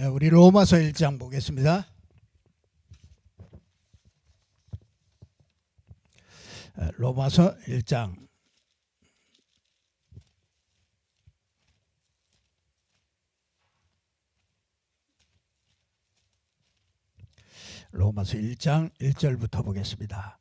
우리 로마서 1장 보겠습니다. 로마서 1장 로마서 1장 1절부터 보겠습니다.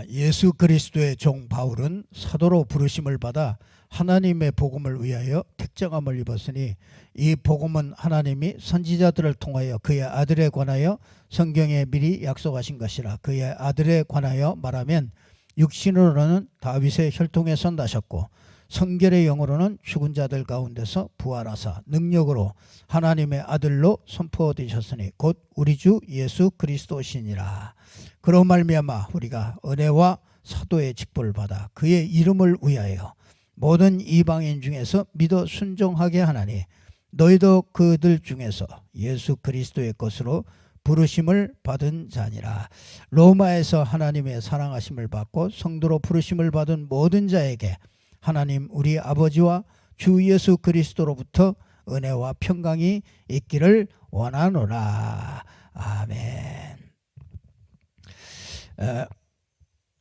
예수 그리스도의 종 바울은 사도로 부르심을 받아 하나님의 복음을 위하여 택정함을 입었으니 이 복음은 하나님이 선지자들을 통하여 그의 아들에 관하여 성경에 미리 약속하신 것이라. 그의 아들에 관하여 말하면 육신으로는 다윗의 혈통에서 나셨고 성결의 영으로는 죽은 자들 가운데서 부활하사 능력으로 하나님의 아들로 선포되셨으니 곧 우리 주 예수 그리스도시니라. 그로 말미암아 우리가 은혜와 사도의 직분을 받아 그의 이름을 위하여 모든 이방인 중에서 믿어 순종하게 하나니 너희도 그들 중에서 예수 그리스도의 것으로 부르심을 받은 자니라. 로마에서 하나님의 사랑하심을 받고 성도로 부르심을 받은 모든 자에게 하나님 우리 아버지와 주 예수 그리스도로부터 은혜와 평강이 있기를 원하노라. 아멘.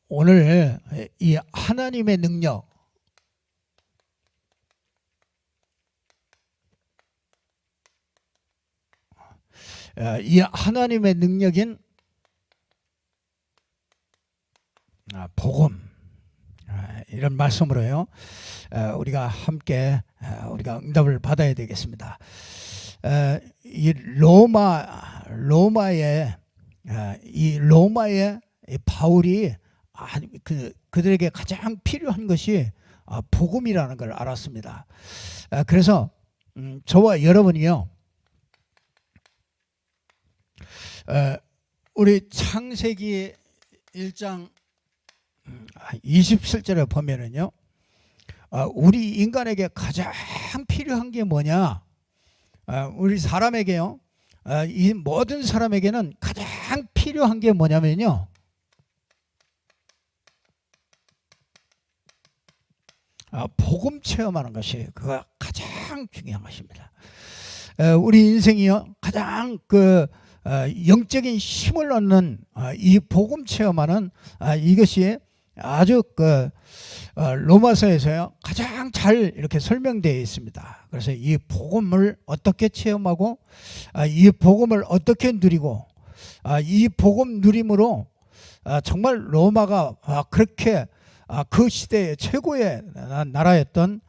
오늘 이 하나님의 능력, 이 하나님의 능력인 복음, 이런 말씀으로요 우리가 함께 우리가 응답을 받아야 되겠습니다. 이 로마의 바울이 그들에게 가장 필요한 것이 복음이라는 걸 알았습니다. 그래서 저와 여러분이요 우리 창세기 1장 27절에 보면은요 우리 인간에게 가장 필요한 게 뭐냐, 우리 사람에게요 이 모든 사람에게는 가장 필요한 게 뭐냐면요 복음 체험하는 것이 그가 가장 중요한 것입니다. 우리 인생이요 가장 영적인 힘을 얻는 이 복음 체험하는 이것이 아주 로마서에서요 가장 잘 이렇게 설명되어 있습니다. 그래서 이 복음을 어떻게 체험하고 이 복음을 어떻게 누리고 이 복음 누림으로 정말 로마가 그렇게 그 시대의 최고의 나라였던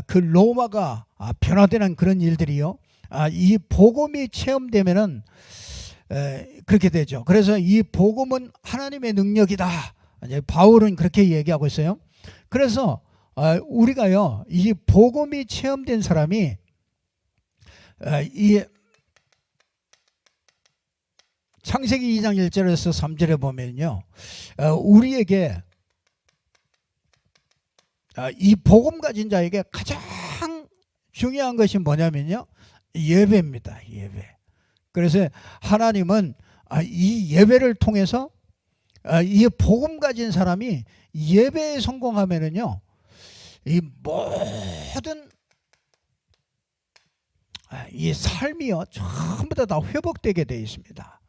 그 로마가 변화되는 그런 일들이요 이 복음이 체험되면은 그렇게 되죠. 그래서 이 복음은 하나님의 능력이다. 이제 바울은 그렇게 얘기하고 있어요. 그래서 우리가요 이 복음이 체험된 사람이 이 창세기 2장 1절에서 3절에 보면요 우리에게 이 복음 가진 자에게 가장 중요한 것이 뭐냐면요 예배입니다. 예배. 그래서 하나님은 이 예배를 통해서 이 복음 가진 사람이 예배에 성공하면은요 이 모든 이 삶이요 전부 다 회복되게 되어 있습니다.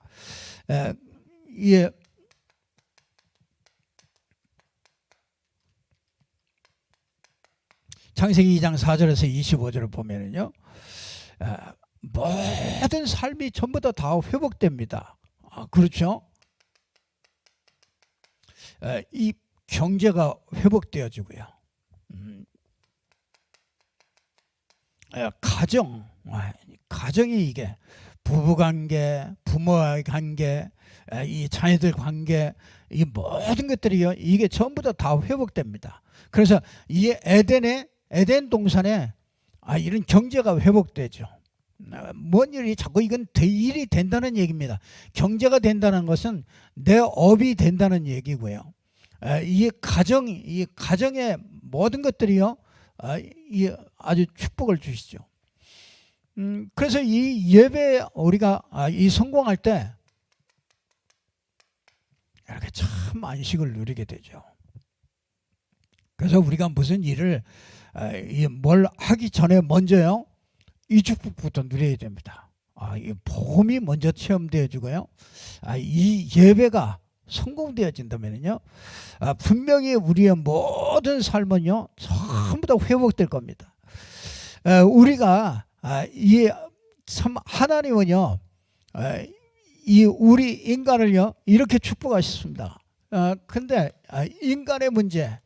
창세기 2장 4절에서 25절을 보면은요 모든 삶이 전부 다 회복됩니다. 그렇죠? 이 경제가 회복되어지고요. 가정이 이게 부부관계, 부모와의 관계, 이 자녀들 관계, 이 모든 것들이요 이게 전부 다 회복됩니다. 그래서 이 에덴 동산에 이런 경제가 회복되죠. 뭔 일이 자꾸 이건 일이 된다는 얘기입니다. 경제가 된다는 것은 내 업이 된다는 얘기고요. 이 가정의 모든 것들이요 아주 축복을 주시죠. 그래서 이 예배 우리가 이 성공할 때 이렇게 참 안식을 누리게 되죠. 그래서 우리가 무슨 일을 뭘 하기 전에 먼저요 이 축복부터 누려야 됩니다. 이 복음이 먼저 체험되어 주고요. 이 예배가 성공되어진다면요, 분명히 우리의 모든 삶은요 전부 다 회복될 겁니다. 우리가 이 참 하나님은요, 이 우리 인간을요 이렇게 축복하셨습니다. 근데 인간의 문제,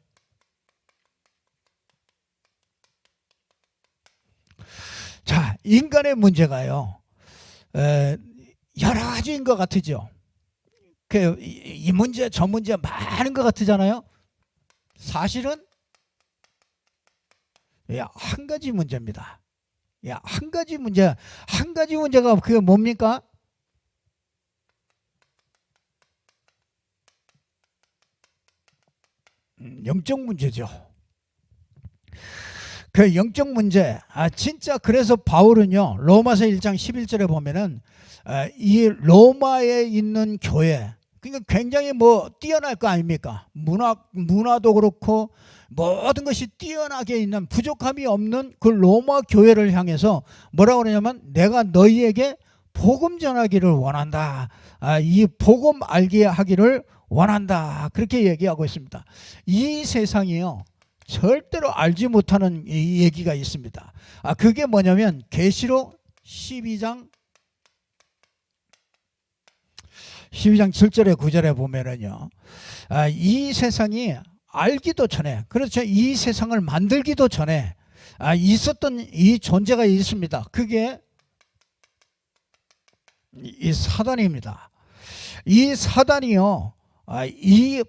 자, 인간의 문제가요 여러 가지인 것 같으죠. 이 문제 저 문제 많은 것 같으잖아요. 사실은 한 가지 문제입니다. 한 가지 문제가 그게 뭡니까? 영적 문제죠. 그 영적 문제, 진짜 그래서 바울은요 로마서 1장 11절에 보면은 이 로마에 있는 교회, 그러니까 굉장히 뛰어날 거 아닙니까? 문화도 그렇고 모든 것이 뛰어나게 있는, 부족함이 없는 그 로마 교회를 향해서 뭐라고 그러냐면, 내가 너희에게 복음 전하기를 원한다. 이 복음 알게 하기를 원한다. 그렇게 얘기하고 있습니다. 이 세상이요 절대로 알지 못하는 이 얘기가 있습니다. 그게 뭐냐면 계시록 12장 7절에 9절에 보면은요, 이 세상이 알기도 전에, 그렇죠, 이 세상을 만들기도 전에 있었던 이 존재가 있습니다. 그게 이 사단입니다. 이 사단이요, 이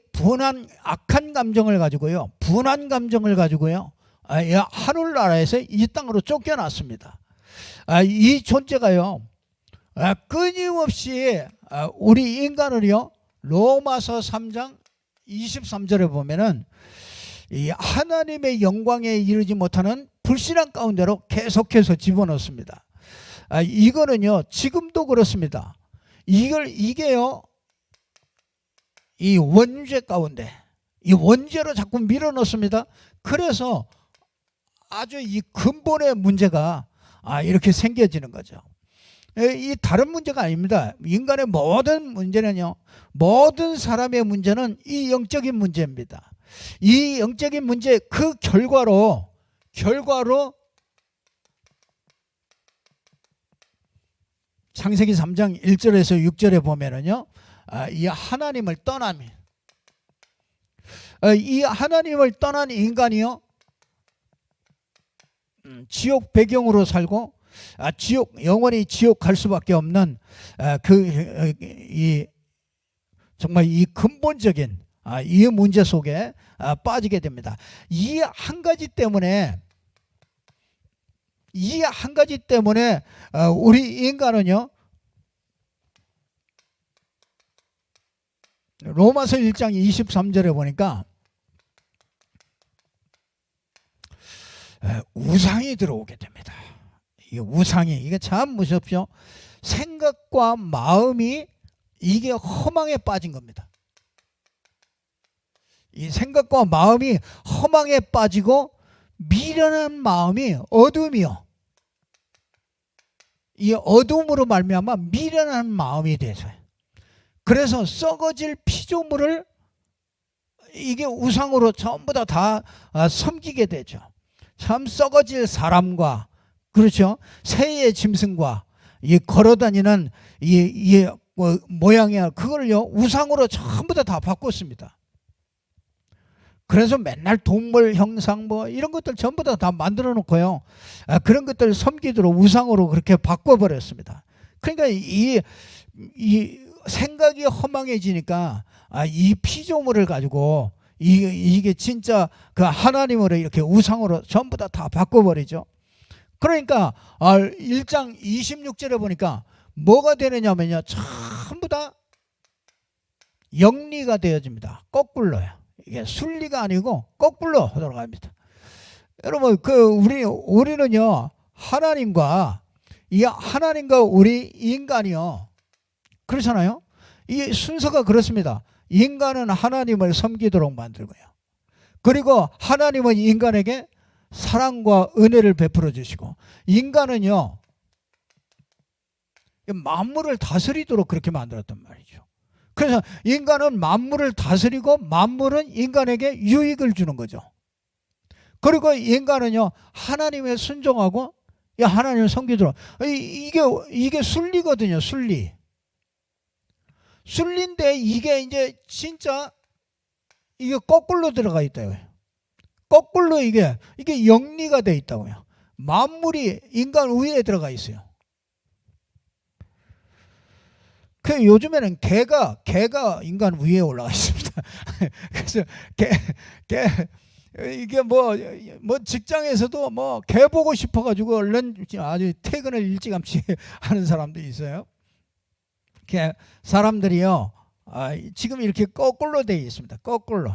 악한 감정을 가지고요, 분한 감정을 가지고요, 하늘나라에서 이 땅으로 쫓겨났습니다. 이 존재가요 끊임없이 우리 인간을요, 로마서 3장 23절에 보면은 이 하나님의 영광에 이르지 못하는 불신앙 가운데로 계속해서 집어넣습니다. 이거는요 지금도 그렇습니다. 이게요 이 원죄 가운데, 이 원죄로 자꾸 밀어넣습니다. 그래서 아주 이 근본의 문제가 이렇게 생겨지는 거죠. 이 다른 문제가 아닙니다. 인간의 모든 문제는요, 모든 사람의 문제는 이 영적인 문제입니다. 이 영적인 문제, 그 결과로 창세기 3장 1절에서 6절에 보면은요, 이 하나님을 떠남이, 이 하나님을 떠난 인간이요 지옥 배경으로 살고, 영원히 지옥 갈 수밖에 없는 정말 이 근본적인 이 문제 속에 빠지게 됩니다. 이 한 가지 때문에 우리 인간은요 로마서 1장 23절에 보니까 우상이 들어오게 됩니다. 이게 참 무섭죠. 생각과 마음이 이게 허망에 빠진 겁니다. 이 생각과 마음이 허망에 빠지고 미련한 마음이 어둠이요, 이 어둠으로 말미암아 미련한 마음이 돼서, 그래서 썩어질 피조물을 이게 우상으로 전부 다 섬기게 되죠. 참 썩어질 사람과, 그렇죠, 새의 짐승과 이 걸어다니는 이 모양이야, 그걸요 우상으로 전부 다 바꿨습니다. 그래서 맨날 동물 형상 이런 것들 전부 다 만들어 놓고요, 그런 것들 섬기도록 우상으로 그렇게 바꿔버렸습니다. 그러니까 이 생각이 허망해지니까 이 피조물을 가지고 이게 진짜 그 하나님으로 이렇게 우상으로 전부 다 바꿔버리죠. 그러니까 1장 26절에 보니까 뭐가 되느냐면요, 전부 다 영리가 되어집니다. 거꾸로요. 이게 순리가 아니고 거꾸로 돌아갑니다. 여러분, 우리는요 하나님과 우리 인간이요 그렇잖아요. 이 순서가 그렇습니다. 인간은 하나님을 섬기도록 만들고요, 그리고 하나님은 인간에게 사랑과 은혜를 베풀어 주시고, 인간은요 만물을 다스리도록 그렇게 만들었단 말이죠. 그래서 인간은 만물을 다스리고 만물은 인간에게 유익을 주는 거죠. 그리고 인간은요 하나님의 순종하고 하나님을 섬기도록, 이게 순리거든요. 순리인데 이게 이제 진짜 이게 거꾸로 들어가 있다고요. 거꾸로 이게 영리가 돼 있다고요. 만물이 인간 위에 들어가 있어요. 그 요즘에는 개가 인간 위에 올라가 있습니다. 그래서 이게 뭐 직장에서도 뭐 개 보고 싶어가지고 얼른 아주 퇴근을 일찌감치 하는 사람도 있어요. 사람들이요 지금 이렇게 거꾸로 되어 있습니다. 거꾸로.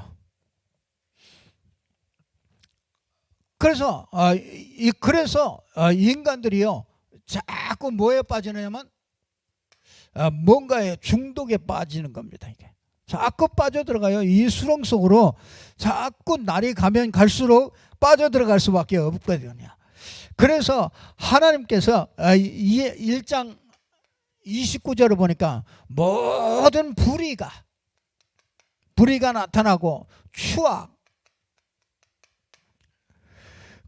그래서 인간들이요 자꾸 뭐에 빠지느냐면 뭔가에 중독에 빠지는 겁니다. 이게 자꾸 빠져들어가요. 이 수렁 속으로 자꾸 날이 가면 갈수록 빠져들어갈 수밖에 없거든요. 그래서 하나님께서 1장 29절을 보니까 모든 불의가 나타나고 추악,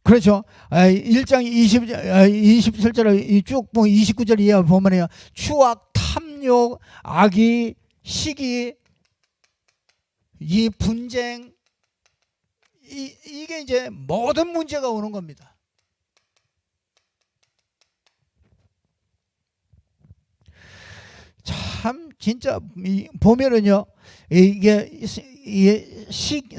그렇죠. 1장 27절을 쭉 29절 이하 보면요 추악, 탐욕, 악의, 시기, 이 분쟁, 이게 이제 모든 문제가 오는 겁니다. 참 진짜 보면은요 이게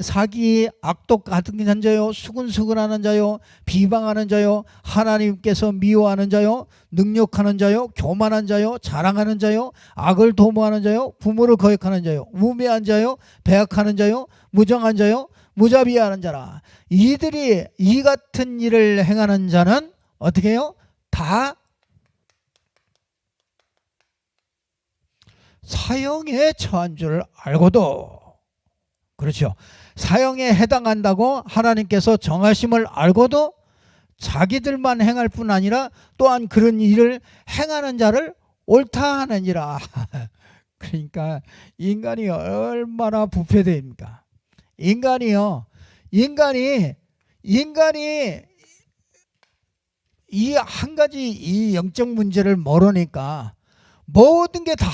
사기, 악독 같은 자요, 수근수근하는 자요, 비방하는 자요, 하나님께서 미워하는 자요, 능욕하는 자요, 교만한 자요, 자랑하는 자요, 악을 도모하는 자요, 부모를 거역하는 자요, 우매한 자요, 배역하는 자요, 무정한 자요, 무자비하는 자라. 이들이 이 같은 일을 행하는 자는 어떻게 해요? 다 사형에 처한 줄 알고도, 그렇죠, 사형에 해당한다고 하나님께서 정하심을 알고도 자기들만 행할 뿐 아니라 또한 그런 일을 행하는 자를 옳다 하느니라. 그러니까 인간이 얼마나 부패됩니까? 인간이 이 한 가지 이 영적 문제를 모르니까 모든 게 다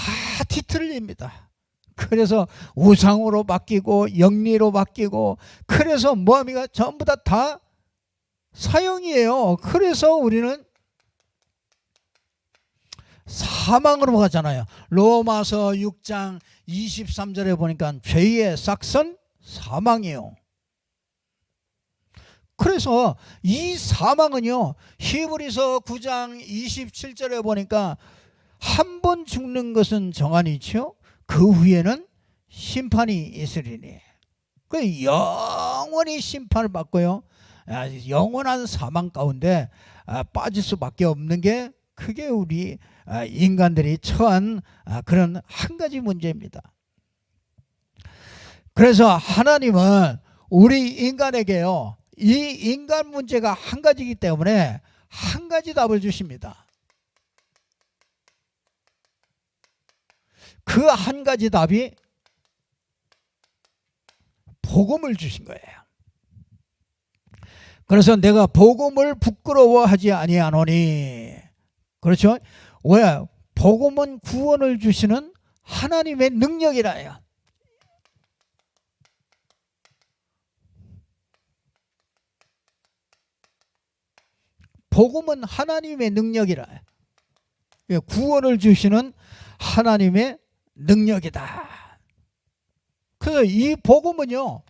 뒤틀립니다. 그래서 우상으로 바뀌고 영리로 바뀌고, 그래서 뭐합니까? 전부 다 사형이에요. 그래서 우리는 사망으로 가잖아요. 로마서 6장 23절에 보니까 죄의 삭선 사망이에요. 그래서 이 사망은요 히브리서 9장 27절에 보니까 한 번 죽는 것은 정한이죠. 그 후에는 심판이 있으리니. 그 영원히 심판을 받고요 영원한 사망 가운데 빠질 수밖에 없는 게 그게 우리 인간들이 처한 그런 한 가지 문제입니다. 그래서 하나님은 우리 인간에게요 이 인간 문제가 한 가지이기 때문에 한 가지 답을 주십니다. 그 한 가지 답이 복음을 주신 거예요. 그래서 내가 복음을 부끄러워하지 아니하노니, 그렇죠? 왜? 복음은 구원을 주시는 하나님의 능력이라요. 복음은 하나님의 능력이라. 구원을 주시는 하나님의 능력이다. 그래서 이 복음은요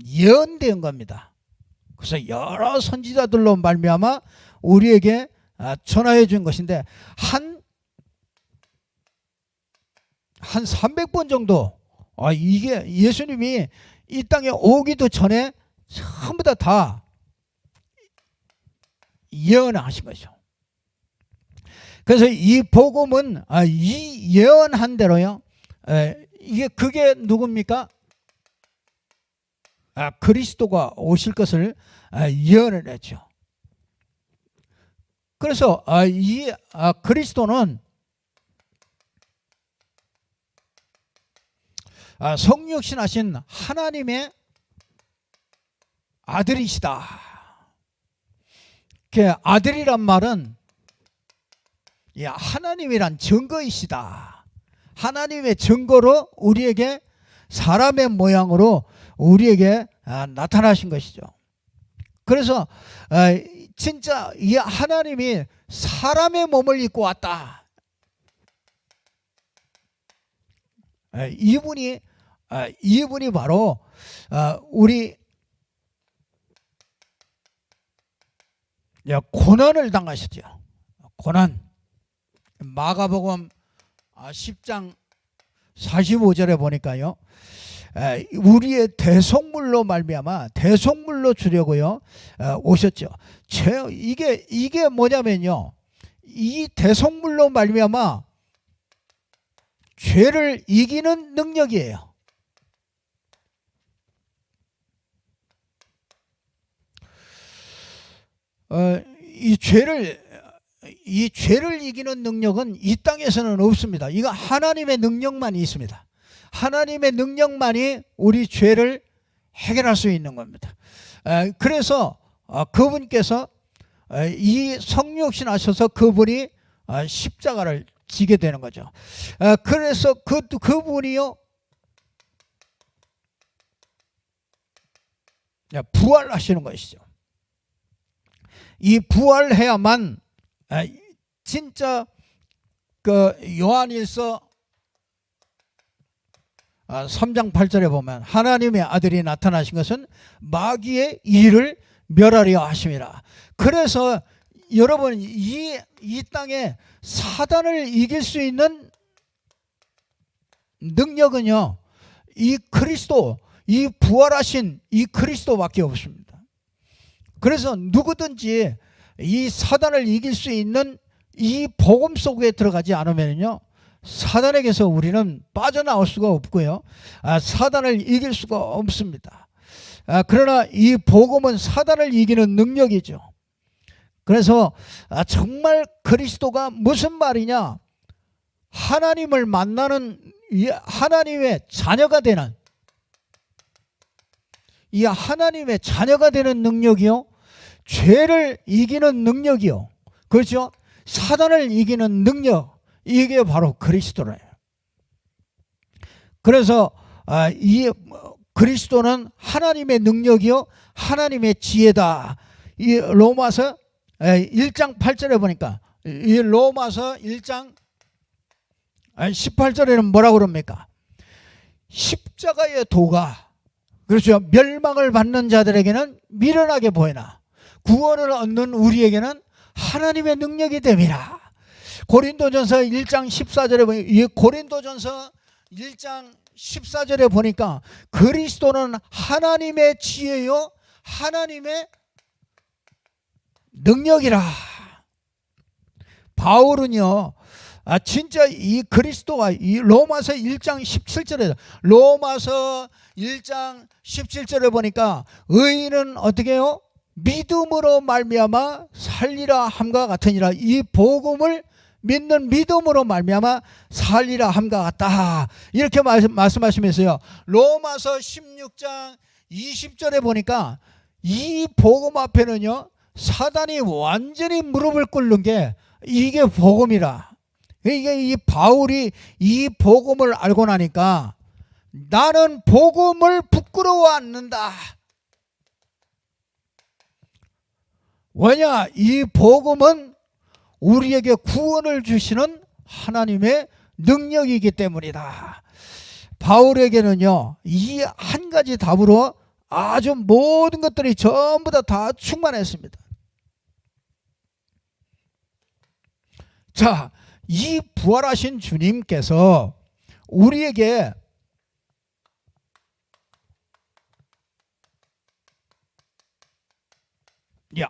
예언된 겁니다. 그래서 여러 선지자들로 말미암아 우리에게 전하여 준 것인데 한 300번 정도 이게 예수님이 이 땅에 오기도 전에 전부 다 예언하신 거죠. 그래서 이 복음은 이 예언한 대로요 그게 누굽니까? 그리스도가 오실 것을 예언을 했죠. 그래서 이 그리스도는 성육신하신 하나님의 아들이시다. 아들이란 말은 하나님이란 증거이시다. 하나님의 증거로 우리에게 사람의 모양으로 우리에게 나타나신 것이죠. 그래서 진짜 이 하나님이 사람의 몸을 입고 왔다. 이분이 바로 우리 고난을 당하셨죠. 고난. 마가복음 10장 45절에 보니까요, 우리의 대속물로 말미암아 대속물로 주려고요 오셨죠. 이게 뭐냐면요, 이 대속물로 말미암아 죄를 이기는 능력이에요. 이 죄를 이기는 능력은 이 땅에서는 없습니다. 이거 하나님의 능력만이 있습니다. 하나님의 능력만이 우리 죄를 해결할 수 있는 겁니다. 그래서 그분께서 이 성육신 하셔서 그분이 십자가를 지게 되는 거죠. 그래서 그분이요 부활하시는 것이죠. 이 부활해야만 진짜 그 요한일서 3장 8절에 보면 하나님의 아들이 나타나신 것은 마귀의 일을 멸하려 하심이라. 그래서 여러분 이 땅에 사단을 이길 수 있는 능력은요, 이 그리스도, 이 부활하신 이 그리스도밖에 없습니다. 그래서 누구든지 이 사단을 이길 수 있는 이 복음 속에 들어가지 않으면요, 사단에게서 우리는 빠져나올 수가 없고요, 사단을 이길 수가 없습니다. 그러나 이 복음은 사단을 이기는 능력이죠. 그래서 정말 그리스도가 무슨 말이냐, 하나님을 만나는 하나님의 자녀가 되는, 이 하나님의 자녀가 되는 능력이요, 죄를 이기는 능력이요, 그렇죠? 사단을 이기는 능력, 이게 바로 그리스도래요. 그래서 이 그리스도는 하나님의 능력이요 하나님의 지혜다. 이 로마서 1장 8절에 보니까, 이 로마서 1장 18절에는 뭐라고 그럽니까? 십자가의 도가, 그렇죠, 멸망을 받는 자들에게는 미련하게 보이나 구원을 얻는 우리에게는 하나님의 능력이 됨이라. 고린도전서 1장 14절에 보니까, 이 고린도전서 1장 14절에 보니까 그리스도는 하나님의 지혜요 하나님의 능력이라. 바울은요 진짜 이 그리스도가, 이 로마서 1장 17절에, 로마서 1장 17절에 보니까 의인은 어떻게 해요? 믿음으로 말미암아 살리라 함과 같으니라. 이 복음을 믿는 믿음으로 말미암아 살리라 함과 같다, 이렇게 말씀하시면서요, 로마서 16장 20절에 보니까 이 복음 앞에는요 사단이 완전히 무릎을 꿇는 게 이게 복음이라. 이게 이 바울이 이 복음을 알고 나니까 나는 복음을 부끄러워 않는다. 왜냐, 이 복음은 우리에게 구원을 주시는 하나님의 능력이기 때문이다. 바울에게는요 이 한 가지 답으로 아주 모든 것들이 전부 다 충만했습니다. 자, 이 부활하신 주님께서 우리에게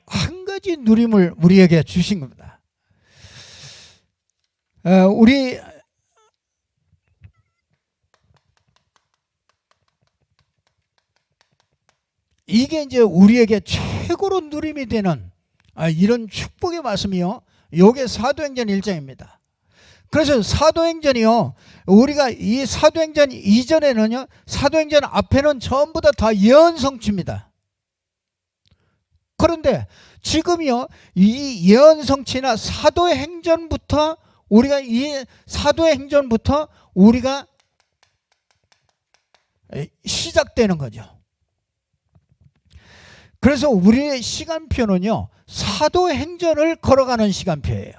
한 가지 누림을 우리에게 주신 겁니다. 우리 이게 이제 우리에게 최고로 누림이 되는 이런 축복의 말씀이요. 요게 사도행전 1장입니다. 그래서 사도행전이요, 우리가 이 사도행전 이전에는요, 사도행전 앞에는 전부 다 예언성취입니다. 그런데 지금이요, 이 예언성취나 사도행전부터 우리가 시작되는 거죠. 그래서 우리의 시간표는요, 사도행전을 걸어가는 시간표예요.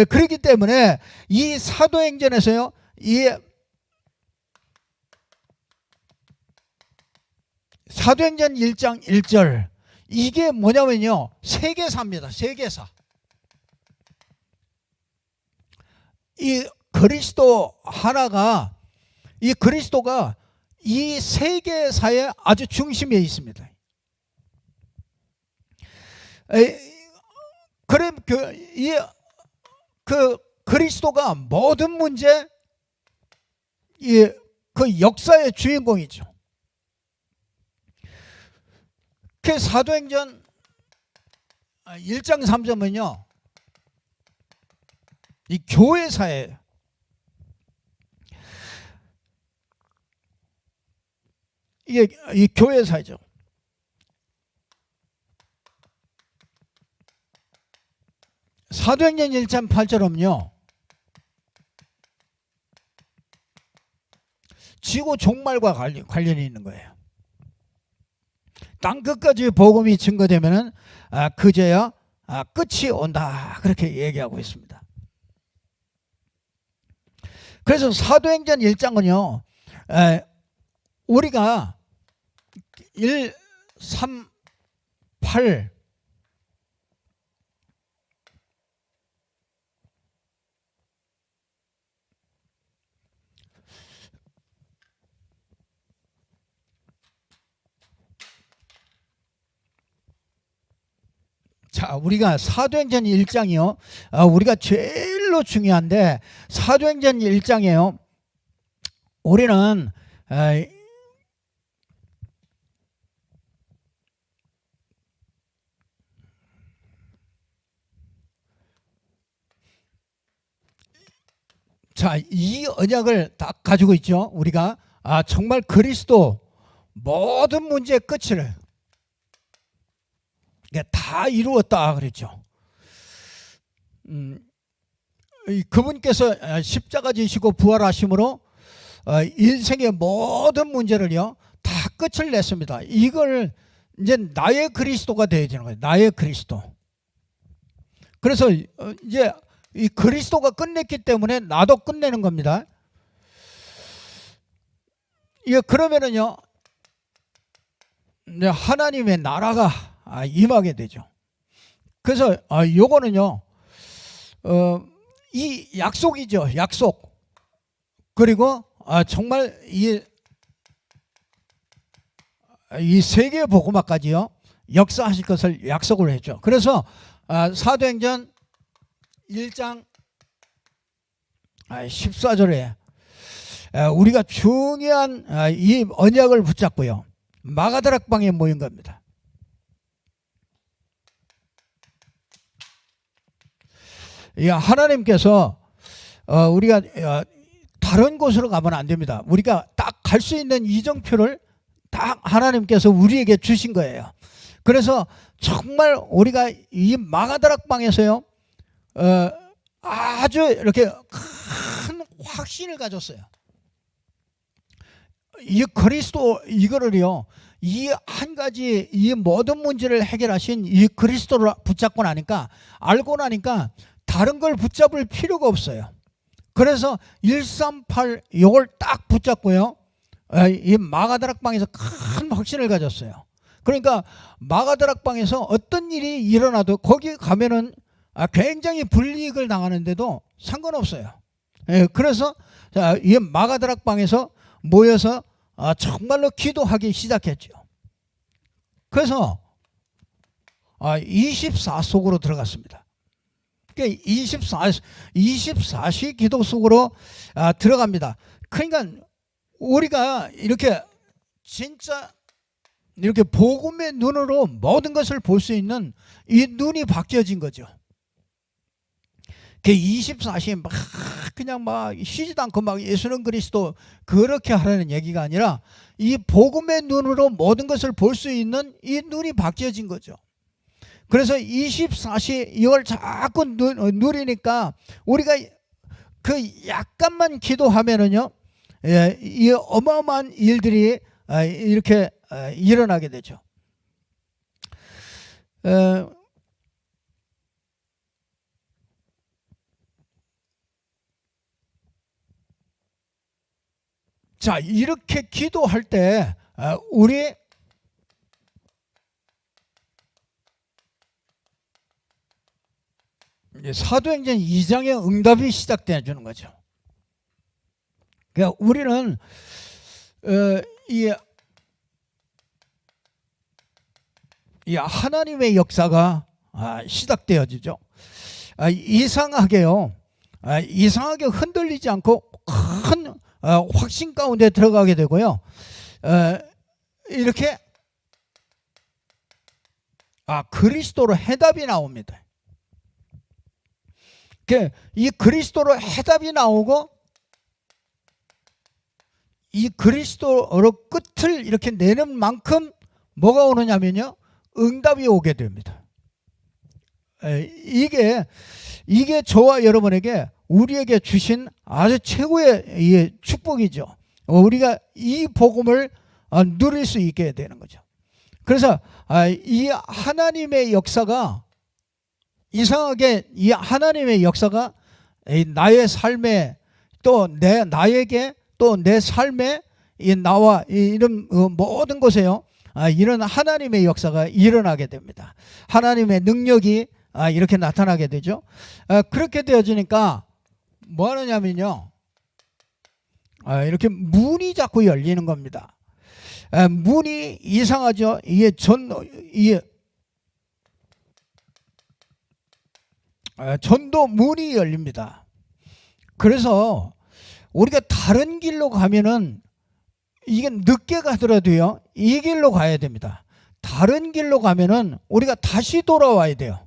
그렇기 때문에 이 사도행전에서요, 이 사도행전 1장 1절, 이게 뭐냐면요, 세계사입니다. 세계사. 이 그리스도 하나가, 이 그리스도가 이 세계사의 아주 중심에 있습니다. 그럼 그 그리스도가 모든 문제, 그 역사의 주인공이죠. 그 사도행전 1장 3절은요, 이 교회사예요. 이게 이 교회사죠. 사도행전 1장 8절은요, 지구 종말과 관련이 있는 거예요. 땅끝까지 복음이 증거되면은 그제야 끝이 온다, 그렇게 얘기하고 있습니다. 그래서 사도행전 1장은요, 우리가 1, 3, 8 자, 우리가 사도행전 1장이요, 우리가 제일로 중요한데, 사도행전 1장이에요. 우리는 자, 이 언약을 딱 가지고 있죠. 우리가 정말 그리스도 모든 문제의 끝을 다 이루었다 그랬죠. 그분께서 십자가 지시고 부활하심으로 인생의 모든 문제를요, 다 끝을 냈습니다. 이걸 이제 나의 그리스도가 되어야 되는 거예요. 나의 그리스도. 그래서 이제 이 그리스도가 끝냈기 때문에 나도 끝내는 겁니다. 이게 그러면은요, 이제 하나님의 나라가 임하게 되죠. 그래서 요거는요, 이 약속이죠. 약속. 그리고 정말 이 세계 복음화까지요, 역사하실 것을 약속을 했죠. 그래서 사도행전 1장 14절에 우리가 중요한 이 언약을 붙잡고요, 마가다락방에 모인 겁니다. 하나님께서 우리가 다른 곳으로 가면 안 됩니다. 우리가 딱 갈 수 있는 이정표를 딱 하나님께서 우리에게 주신 거예요. 그래서 정말 우리가 이 마가다락방에서요, 아주 이렇게 큰 확신을 가졌어요. 이 그리스도 이거를요, 이 한 가지 이 모든 문제를 해결하신 이 그리스도를 붙잡고 나니까, 알고 나니까 다른 걸 붙잡을 필요가 없어요. 그래서 138 이걸 딱 붙잡고요, 이 마가다락방에서 큰 확신을 가졌어요. 그러니까 마가다락방에서 어떤 일이 일어나도 거기 가면은 굉장히 불이익을 당하는데도 상관없어요. 그래서 이 마가다락방에서 모여서 정말로 기도하기 시작했죠. 그래서 24 속으로 들어갔습니다. 그러니까 24시 기도 속으로 들어갑니다. 그러니까 우리가 이렇게 진짜 이렇게 복음의 눈으로 모든 것을 볼 수 있는 이 눈이 바뀌어진 거죠. 24시에 막 그냥 막 쉬지도 않고 막 예수는 그리스도 그렇게 하라는 얘기가 아니라 이 복음의 눈으로 모든 것을 볼 수 있는 이 눈이 바뀌어진 거죠. 그래서 24시 이걸 자꾸 누리니까 우리가 그 약간만 기도하면은요, 이 어마어마한 일들이 이렇게 일어나게 되죠. 자, 이렇게 기도할 때 우리 사도행전 2장의 응답이 시작되어 주는 거죠. 그러니까 우리는 이 하나님의 역사가 시작되어지죠. 이상하게요. 이상하게 흔들리지 않고 큰 확신 가운데 들어가게 되고요. 이렇게 그리스도로 해답이 나옵니다. 이 그리스도로 해답이 나오고 이 그리스도로 끝을 이렇게 내는 만큼 뭐가 오느냐면요, 응답이 오게 됩니다. 이게 저와 여러분에게 우리에게 주신 아주 최고의 이 축복이죠. 우리가 이 복음을 누릴 수 있게 되는 거죠. 그래서 이 하나님의 역사가 이상하게 이 하나님의 역사가 나의 삶에 또 나에게 또 내 삶에 나와 이런 모든 곳에요, 이런 하나님의 역사가 일어나게 됩니다. 하나님의 능력이 이렇게 나타나게 되죠. 그렇게 되어지니까 뭐 하느냐면요, 이렇게 문이 자꾸 열리는 겁니다. 문이 이상하죠. 이게 전도 문이 열립니다. 그래서 우리가 다른 길로 가면은 이게 늦게 가더라도요, 이 길로 가야 됩니다. 다른 길로 가면은 우리가 다시 돌아와야 돼요.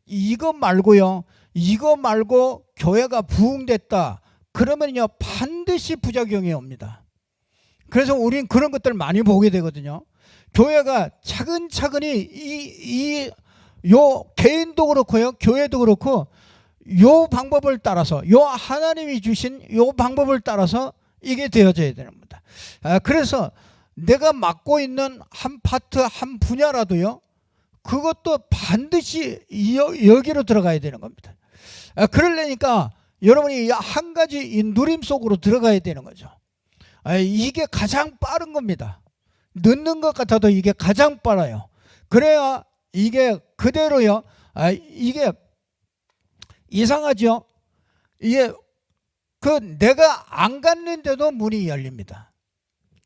이거 말고 교회가 부흥됐다 그러면요 반드시 부작용이 옵니다. 그래서 우린 그런 것들을 많이 보게 되거든요. 교회가 차근차근히 요 개인도 그렇고요, 교회도 그렇고 요 방법을 따라서, 요 하나님이 주신 요 방법을 따라서 이게 되어져야 되는 겁니다. 그래서 내가 맡고 있는 한 파트 한 분야라도요, 그것도 반드시 여기로 들어가야 되는 겁니다. 그러려니까 여러분이 한 가지 이 누림 속으로 들어가야 되는 거죠. 이게 가장 빠른 겁니다. 늦는 것 같아도 이게 가장 빨라요. 그래야 이게 그대로요. 이게 이상하죠. 이게 내가 안 갔는데도 문이 열립니다.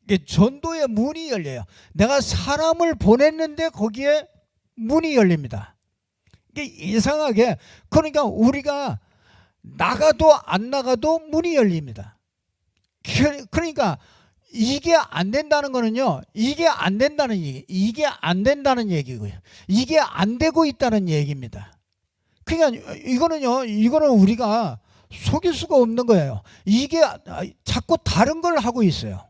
이게 전도의 문이 열려요. 내가 사람을 보냈는데 거기에 문이 열립니다. 이게 이상하게, 그러니까 우리가 나가도 안 나가도 문이 열립니다. 그러니까 이게 안 된다는 거는요, 이게 안 된다는 얘기고요. 이게 안 되고 있다는 얘기입니다. 그러니까 이거는 우리가 속일 수가 없는 거예요. 이게 자꾸 다른 걸 하고 있어요.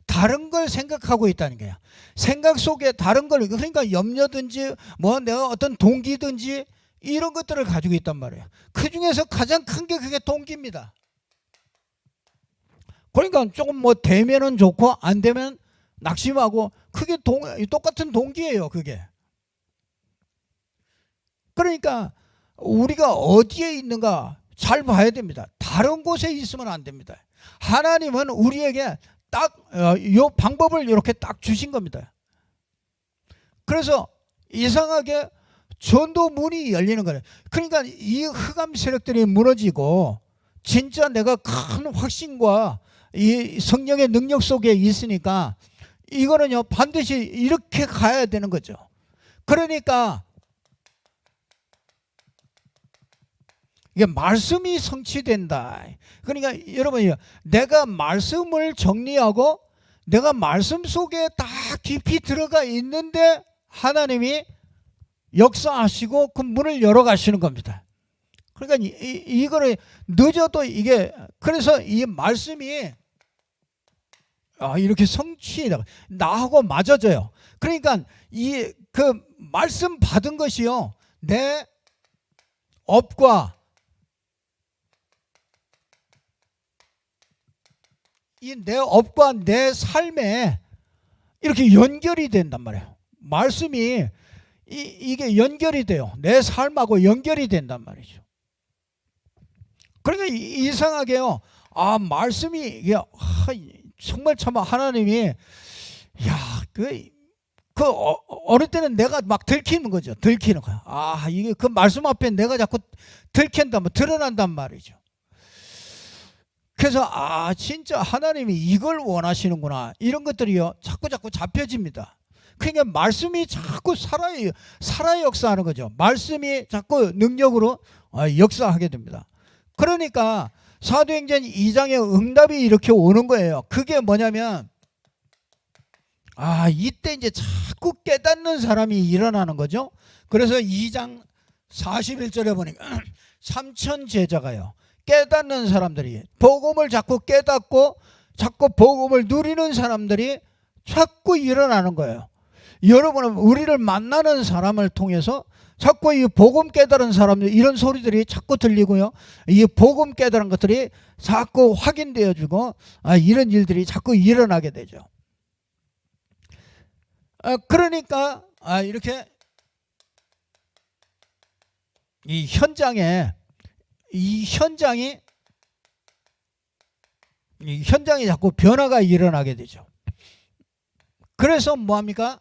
다른 걸 생각하고 있다는 거예요. 생각 속에 다른 걸, 그러니까 염려든지 뭐 내가 어떤 동기든지 이런 것들을 가지고 있단 말이에요. 그 중에서 가장 큰 게 그게 동기입니다. 그러니까 조금 뭐 되면은 좋고 안 되면 낙심하고, 그게 똑같은 동기예요, 그게. 그러니까 우리가 어디에 있는가 잘 봐야 됩니다. 다른 곳에 있으면 안 됩니다. 하나님은 우리에게 딱 요 방법을 이렇게 딱 주신 겁니다. 그래서 이상하게 전도 문이 열리는 거예요. 그러니까 이 흑암 세력들이 무너지고 진짜 내가 큰 확신과 이 성령의 능력 속에 있으니까 이거는요 반드시 이렇게 가야 되는 거죠. 그러니까 이게 말씀이 성취된다. 그러니까 여러분이 내가 말씀을 정리하고 내가 말씀 속에 다 깊이 들어가 있는데 하나님이 역사하시고 그 문을 열어 가시는 겁니다. 그러니까 이거를 늦어도 이게, 그래서 이 말씀이 이렇게 성취해 나하고 맞아져요. 그러니까 이 그 말씀 받은 것이요, 내 업과 내 삶에 이렇게 연결이 된단 말이에요. 말씀이 이게 연결이 돼요. 내 삶하고 연결이 된단 말이죠. 그러니까 이상하게요, 말씀이 이게 정말 참 하나님이, 어느 때는 내가 막 들키는 거죠. 들키는 거야. 이게 그 말씀 앞에 내가 자꾸 들킨다면 드러난단 말이죠. 그래서 진짜 하나님이 이걸 원하시는구나, 이런 것들이요 자꾸 잡혀집니다. 그러니까 말씀이 자꾸 살아 역사하는 거죠. 말씀이 자꾸 능력으로 역사하게 됩니다. 그러니까 사도행전 2장의 응답이 이렇게 오는 거예요. 그게 뭐냐면 이때 이제 자꾸 깨닫는 사람이 일어나는 거죠. 그래서 2장 41절에 보니까 3천 제자가요, 깨닫는 사람들이, 복음을 자꾸 깨닫고 자꾸 복음을 누리는 사람들이 자꾸 일어나는 거예요. 여러분은 우리를 만나는 사람을 통해서 자꾸 이 복음 깨달은 사람들, 이런 소리들이 자꾸 들리고요, 이 복음 깨달은 것들이 자꾸 확인되어지고 이런 일들이 자꾸 일어나게 되죠. 그러니까 이렇게 이 현장이 자꾸 변화가 일어나게 되죠. 그래서 뭐합니까?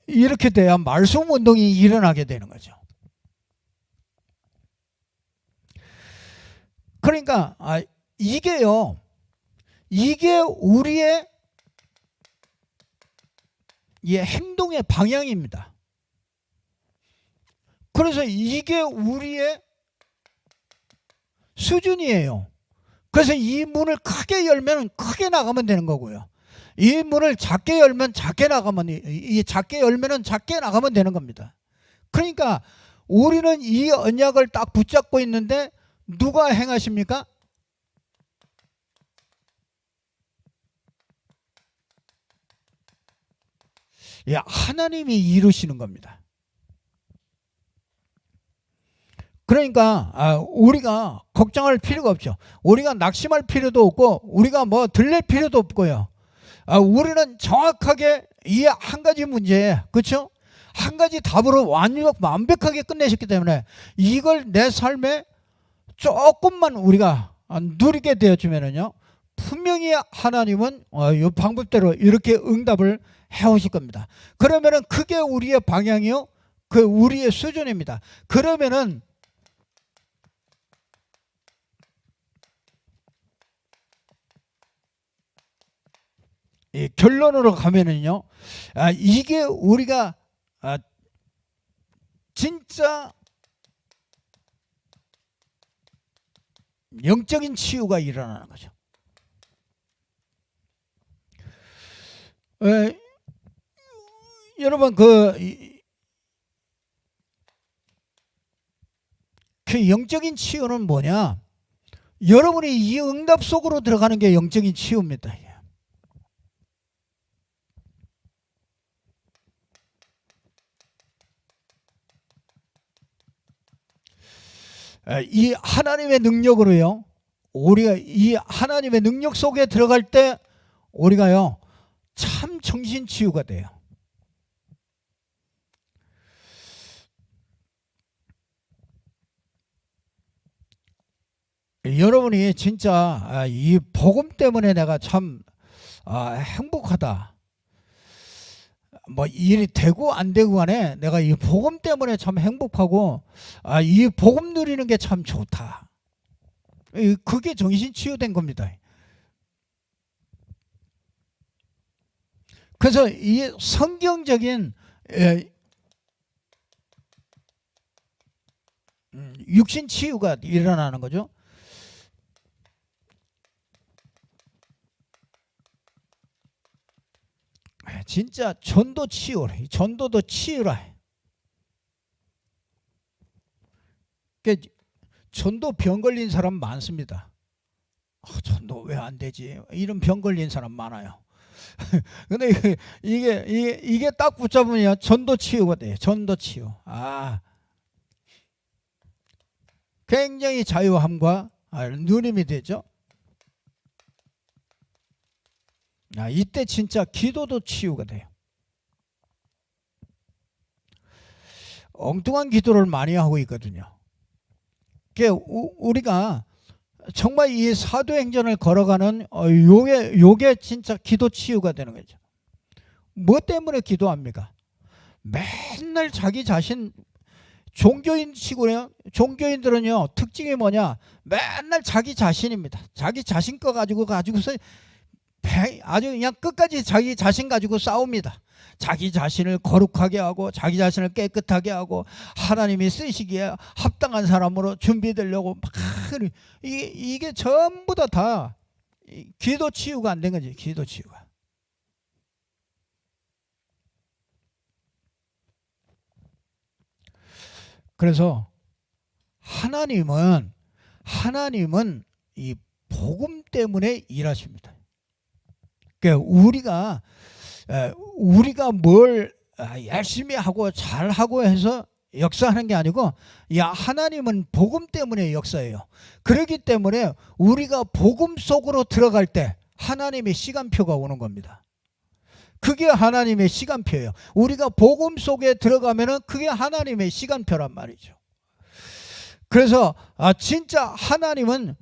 이렇게 돼야 말씀 운동이 일어나게 되는 거죠. 그러니까 이게 우리의 행동의 방향입니다. 그래서 이게 우리의 수준이에요. 그래서 이 문을 크게 열면 크게 나가면 되는 거고요, 이 문을 작게 열면 작게 열면은 작게 나가면 되는 겁니다. 그러니까 우리는 이 언약을 딱 붙잡고 있는데 누가 행하십니까? 하나님이 이루시는 겁니다. 그러니까 우리가 걱정할 필요가 없죠. 우리가 낙심할 필요도 없고 우리가 뭐 들릴 필요도 없고요. 우리는 정확하게 이 한 가지 문제에, 그렇죠? 한 가지 답으로 완벽하게 끝내셨기 때문에 이걸 내 삶에 조금만 우리가 누리게 되어주면은요, 분명히 하나님은 이 방법대로 이렇게 응답을 해오실 겁니다. 그러면은 그게 우리의 방향이요, 그 우리의 수준입니다. 그러면은 결론으로 가면은요, 이게 우리가 진짜 영적인 치유가 일어나는 거죠. 여러분 그 영적인 치유는 뭐냐? 여러분이 이 응답 속으로 들어가는 게 영적인 치유입니다. 이 하나님의 능력으로요, 우리가 이 하나님의 능력 속에 들어갈 때 우리가요 참 정신치유가 돼요. 여러분이 진짜 이 복음 때문에 내가 참 행복하다, 뭐 일이 되고 안 되고 간에 내가 이 복음 때문에 참 행복하고 이 복음 누리는 게 참 좋다, 그게 정신치유된 겁니다. 그래서 이 성경적인 육신 치유가 일어나는 거죠. 진짜 전도 치유라. 전도도 치유라. 전도 병 걸린 사람 많습니다. 전도 왜 안 되지? 이런 병 걸린 사람 많아요. 근데 이게 딱 붙잡으면 전도 치유가 돼요. 전도 치유. 굉장히 자유함과 누림이 되죠. 이때 진짜 기도도 치유가 돼요. 엉뚱한 기도를 많이 하고 있거든요. 우리가 정말 이 사도행전을 걸어가는 요게 진짜 기도 치유가 되는 거죠. 뭐 때문에 기도합니까? 맨날 자기 자신, 종교인 치고요. 종교인들은요, 특징이 뭐냐? 맨날 자기 자신입니다. 자기 자신 거 가지고서 아주 그냥 끝까지 자기 자신 가지고 싸웁니다. 자기 자신을 거룩하게 하고 자기 자신을 깨끗하게 하고 하나님이 쓰시기에 합당한 사람으로 준비되려고 막 이게 전부 다 기도 치유가 안 된 거지. 기도 치유가. 그래서 하나님은 이 복음 때문에 일하십니다. 그러니까 우리가 뭘 열심히 하고 잘하고 해서 역사하는 게 아니고, 하나님은 복음 때문에 역사해요. 그렇기 때문에 우리가 복음 속으로 들어갈 때 하나님의 시간표가 오는 겁니다. 그게 하나님의 시간표예요. 우리가 복음 속에 들어가면은 그게 하나님의 시간표란 말이죠. 그래서 진짜 하나님은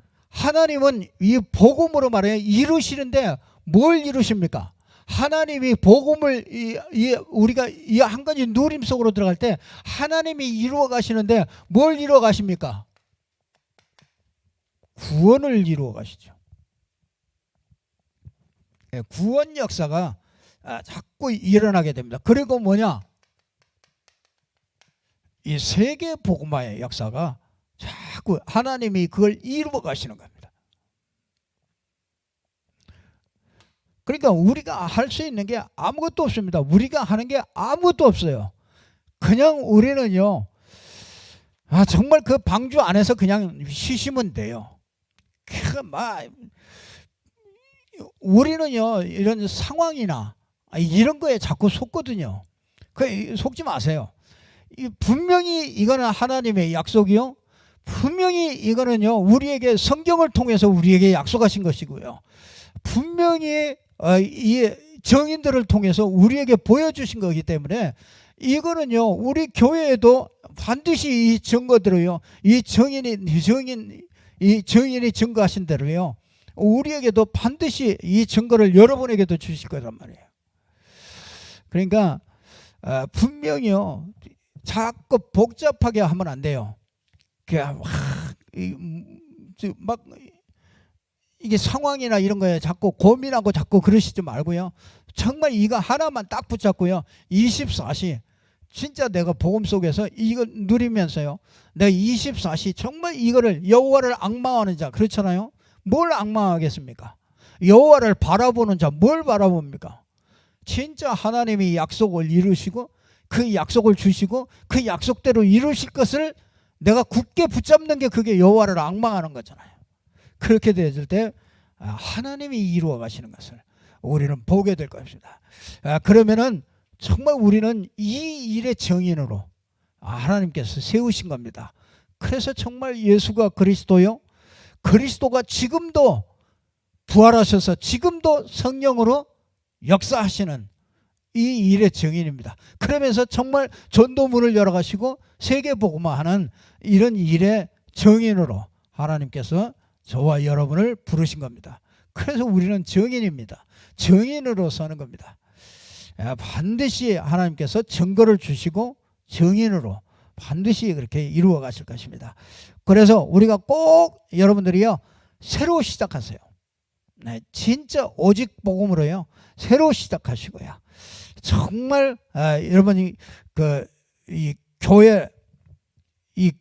이 복음으로 말해 이루시는데 뭘 이루십니까? 하나님이 복음을 우리가 이 한 가지 누림 속으로 들어갈 때 하나님이 이루어 가시는데 뭘 이루어 가십니까? 구원을 이루어 가시죠. 구원 역사가 자꾸 일어나게 됩니다. 그리고 뭐냐? 이 세계 복음화의 역사가 자꾸 하나님이 그걸 이루어 가시는 겁니다. 그러니까 우리가 할 수 있는 게 아무것도 없습니다. 우리가 하는 게 아무것도 없어요. 그냥 우리는요, 정말 그 방주 안에서 그냥 쉬시면 돼요. 우리는요, 이런 상황이나 이런 거에 자꾸 속거든요. 속지 마세요. 분명히 이거는 하나님의 약속이요. 분명히 이거는요, 우리에게 성경을 통해서 우리에게 약속하신 것이고요. 분명히 이 정인들을 통해서 우리에게 보여주신 거기 때문에 이거는요, 우리 교회에도 반드시 이 증거들을요, 이 정인이 증거하신 대로요, 우리에게도 반드시 이 증거를 여러분에게도 주실 거란 말이에요. 그러니까 분명히요, 자꾸 복잡하게 하면 안 돼요. 막 이게 상황이나 이런 거에 자꾸 고민하고 자꾸 그러시지 말고요. 정말 이거 하나만 딱 붙잡고요. 24시 진짜 내가 복음 속에서 이거 누리면서요, 내가 24시 정말 이거를, 여호와를 앙망하는 자, 그렇잖아요. 뭘 앙망하겠습니까? 여호와를 바라보는 자, 뭘 바라봅니까? 진짜 하나님이 약속을 이루시고 그 약속을 주시고 그 약속대로 이루실 것을 내가 굳게 붙잡는 게 그게 여호와를 앙망하는 거잖아요. 그렇게 됐을 때 하나님이 이루어 가시는 것을 우리는 보게 될 것입니다. 그러면은 정말 우리는 이 일의 정인으로 하나님께서 세우신 겁니다. 그래서 정말 예수가 그리스도요, 그리스도가 지금도 부활하셔서 지금도 성령으로 역사하시는 이 일의 정인입니다. 그러면서 정말 전도문을 열어가시고 세계복음화하는 이런 일의 정인으로 하나님께서 저와 여러분을 부르신 겁니다. 그래서 우리는 정인입니다. 정인으로 서는 겁니다. 반드시 하나님께서 증거를 주시고 정인으로 반드시 그렇게 이루어 가실 것입니다. 그래서 우리가 꼭 여러분들이요, 새로 시작하세요. 진짜 오직 복음으로요, 새로 시작하시고요. 정말 여러분이 이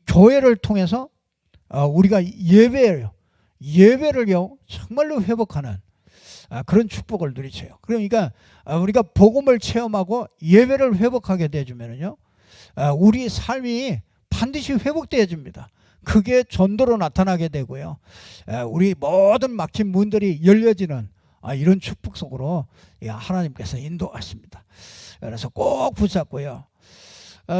교회를 통해서 우리가 예배를요 정말로 회복하는 그런 축복을 누리세요. 그러니까 우리가 복음을 체험하고 예배를 회복하게 되어주면요, 우리 삶이 반드시 회복되어집니다. 그게 전도로 나타나게 되고요, 우리 모든 막힌 문들이 열려지는 이런 축복 속으로 하나님께서 인도하십니다. 그래서 꼭 붙잡고요,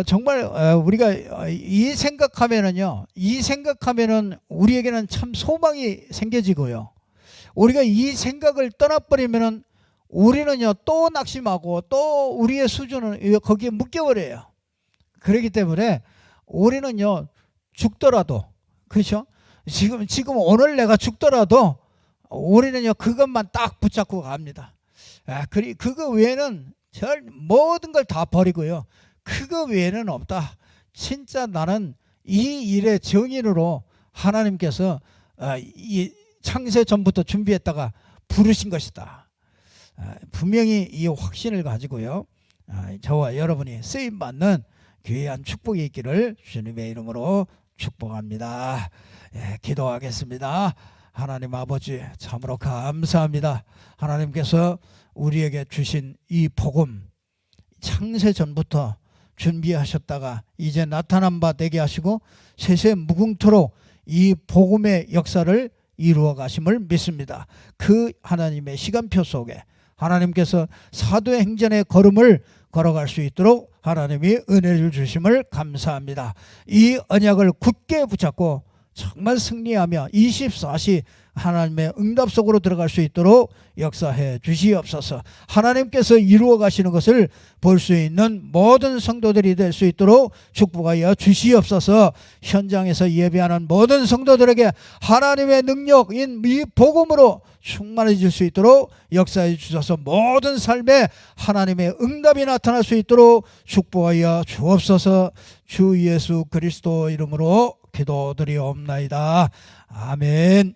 정말 우리가 이 생각하면은 우리에게는 참 소망이 생겨지고요, 우리가 이 생각을 떠나버리면은 우리는요 또 낙심하고 또 우리의 수준은 거기에 묶여버려요. 그렇기 때문에 우리는요 죽더라도, 그렇죠? 지금 오늘 내가 죽더라도 우리는요 그것만 딱 붙잡고 갑니다. 그거 외에는 모든 걸 다 버리고요, 그거 외에는 없다. 진짜 나는 이 일의 정인으로 하나님께서 이 창세 전부터 준비했다가 부르신 것이다. 분명히 이 확신을 가지고요, 저와 여러분이 쓰임받는 귀한 축복이 있기를 주님의 이름으로 축복합니다. 기도하겠습니다. 하나님 아버지, 참으로 감사합니다. 하나님께서 우리에게 주신 이 복음, 창세 전부터 준비하셨다가 이제 나타난 바 되게 하시고 세세 무궁토록 이 복음의 역사를 이루어 가심을 믿습니다. 그 하나님의 시간표 속에 하나님께서 사도의 행전의 걸음을 걸어갈 수 있도록 하나님이 은혜를 주심을 감사합니다. 이 언약을 굳게 붙잡고 정말 승리하며 24시 하나님의 응답 속으로 들어갈 수 있도록 역사해 주시옵소서. 하나님께서 이루어 가시는 것을 볼 수 있는 모든 성도들이 될 수 있도록 축복하여 주시옵소서. 현장에서 예배하는 모든 성도들에게 하나님의 능력인 이 복음으로 충만해질 수 있도록 역사해 주셔서 모든 삶에 하나님의 응답이 나타날 수 있도록 축복하여 주옵소서. 주 예수 그리스도 이름으로 기도드리옵나이다. 아멘.